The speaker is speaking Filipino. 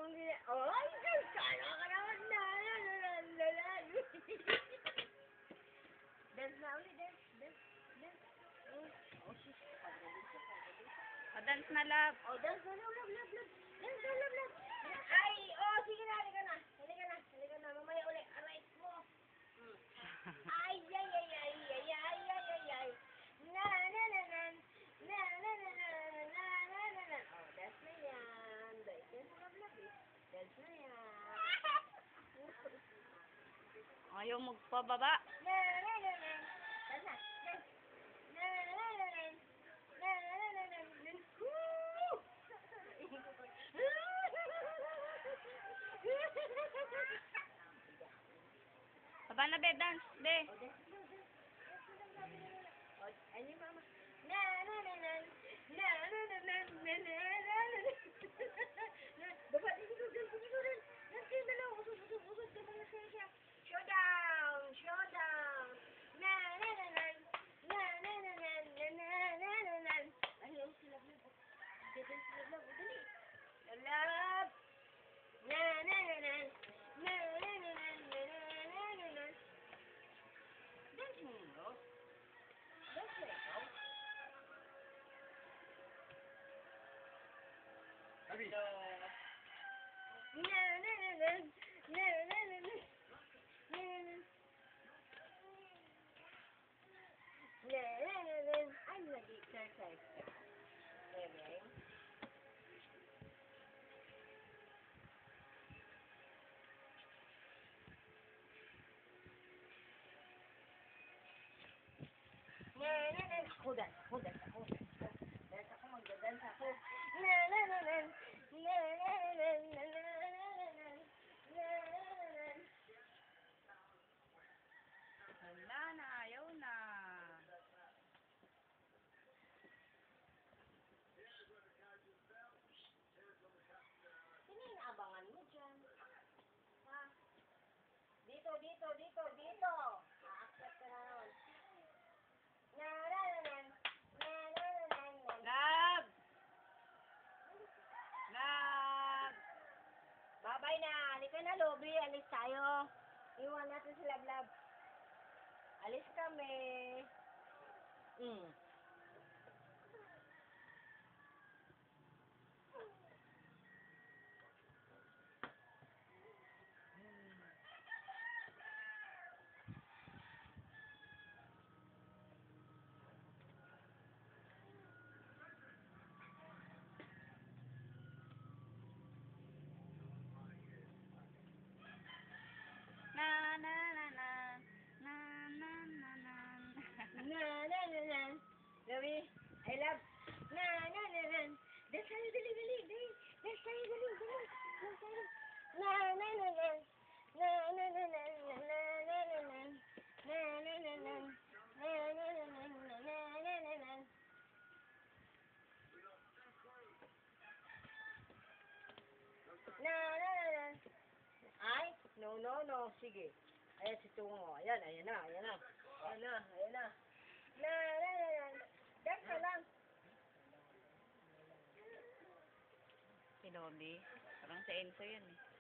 mong gina... Ay, Diyos! Kala ka naman na! Dance na ulit, dance. Dance. Oh, sis. O, dance na, love. Oh, dance na, love. Dance na, love. Ay, oh, sige na, halika na. Mamaya ulit. Aray mo. Ay. Na. Oh, dance na yan. Dance na, love. Dance na yan. Ayaw magpababa. Dance na. Baba na, be. Dance, be. Ano yung mama? Baba, dito rin. Nanti, dalaw. Usod ka mga siya. Showdown. Ayaw, sila love. Dito sila love. Dali. Love. Dance mo, no? Dance na ikaw. Abi. I'm nag-exercise ka. Bebe. Ako dance. Dance ako, magdadance ako. Wala na, ayaw na. Sino yung naabangan mo dyan? Ha? Dito. Aakyat ka na nun. Love! Love! Babay na. Halika na, Lobby. Alis tayo. Iwan natin si Love. Alis kami. Na. Lobby, I love. Dance tayo, dali. Dance tayo, dali. Ay, no. Sige. Ayan si Tungo. Ayan na. Dance ka lang. Si Lobby. Parang sa Enzo yun eh.